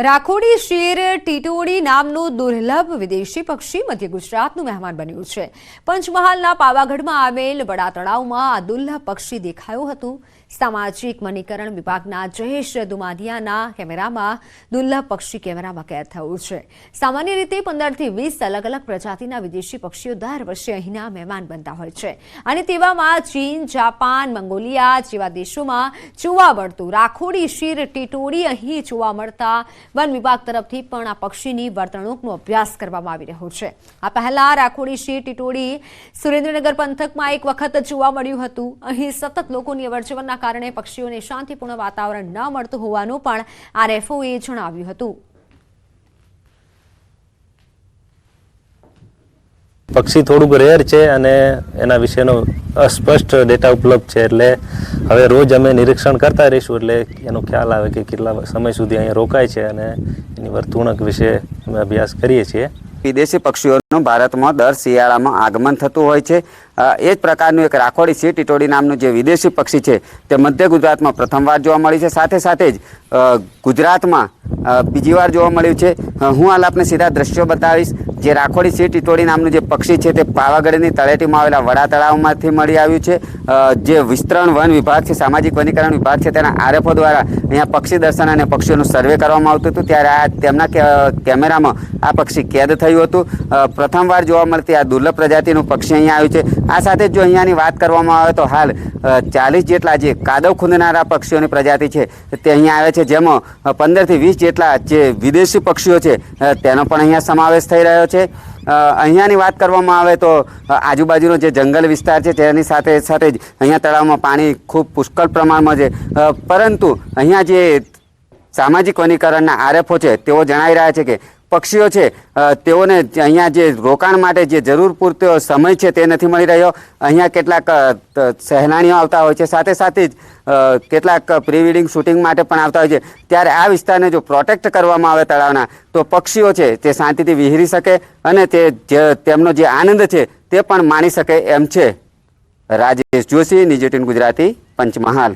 રાખોડી શેર ટીટોડી નામનું દુર્લભ વિદેશી પક્ષી મધ્ય ગુજરાતનું મહેમાન બન્યું છે। પંચમહાલના પાવાગઢમાં આવેલ વડા તળાવમાં આ દુર્લભ પક્ષી દેખાયું હતું। સામાજિક વનીકરણ વિભાગના જયેશ દુમાદિયાના કેમેરામાં દુર્લભ પક્ષી કેમેરામાં કેદ થયું છે। સામાન્ય રીતે 15 થી 20 અલગ અલગ પ્રજાતિના વિદેશી પક્ષીઓ દર વર્ષે અહીંના મહેમાન બનતા હોય છે અને તેવામાં ચીન, જાપાન, મંગોલિયા જેવા દેશોમાં જોવા મળતું રાખોડી શેર ટીટોડી અહીં જોવા મળતા वन विभाग तरफथी पण आ पक्षीनी वर्तणूकनो अभ्यास करवामां आवी रह्यो छे। आ पहेला राखोडी शेर टीटोडी सुरेन्द्रनगर पंथकमां एक वखत जोवा मळ्युं हतुं। અહીં સતત લોકોની અવરજવરના કારણે પક્ષીઓને શાંતિપૂર્ણ વાતાવરણ ન મળતું હોવાનું પણ આરએફઓએ જણાવ્યું હતું। पक्षी थोड़ुंक रेर है अने एना विशेनो अस्पष्ट डेटा उपलब्ध है एटले हवे रोज अमे निरीक्षण करता रहीशुं एटले एनो ख्याल आवे के केटला समय सुधी अहीं रोकाय छे अने एनी वर्तणूक विषे अमे अभ्यास करीए छीए। विदेशी पक्षीओनुं भारतमां दर शियाळामां आगमन थतुं होय छे। ए ज प्रकारनुं एक राखोडी शेर टीटोडी नामनुं जे विदेशी पक्षी छे ते मध्य गुजरातमां प्रथमवार जोवा मळ्युं छे। साथे साथे ज गुजरातमां बीजी वार जोवा मळ्युं छे। हुं हाल आपने सीधा दृश्यो बतावीश। जे राखोडी शेर टीटोडी नामनुं जे पक्षी छे ते पावागढ़नी तळेटीमां आवेला वड़ा तळावमांथी मळी आव्युं छे। जे विस्तरण वन विभाग छे, सामाजिक वनीकरण विभाग छे, तेना आरएफओ द्वारा अहींया पक्षी दर्शन अने पक्षीओनुं सर्वे करवामां आवतुं हतुं त्यारे आ तेमना केमेरामां आ पक्षी कैद थयुं हतुं। प्रथमवार जोवा मळती आ दुर्लभ प्रजातिनुं पक्षी अहींया आव्युं छे। आ साथे जो अहींयानी वात करवामां आवे तो हाल 40 जेटला जे कादव खूंदनारा पक्षीओनी प्रजाति छे ते अहींया आवे छे, जेमां 15 થી 20 जेटला जे विदेशी पक्षीओ छे तेनो पण अहींया समावेश थई रह्यो छे। अहींयानी वात करवामां आवे तो आजुबाजुनो जे जंगल विस्तार छे तेनी साथे साथे ज अहींया तळावमां पाणी खूब पुष्कळ प्रमाणमां छे, परंतु अहींया जे सामाजिक वनीकरणना आरएफओ छे तेओ जणावी रह्या छे के पक्षीओ छे तेओने अहींया जे रोकाण माटे जे जरूर पूरतो समय छे ते नथी मळी रह्यो। अहींया केटलाक सહેલાણીઓ आवता होय छे, साथे साथे ज केटलाक प्री वेडिंग शूटिंग माटे पण आवता होय छे। त्यारे आ विस्तारने जो प्रोटेक्ट करवामां आवे तळावना तो पक्षीओ छे ते शांतिथी विहरी शके अने ते तेमनो जे आनंद छे ते पण माणी शके एम छे। राजेश जोशी, न्यूज़ 18 गुजराती, पंचमहाल।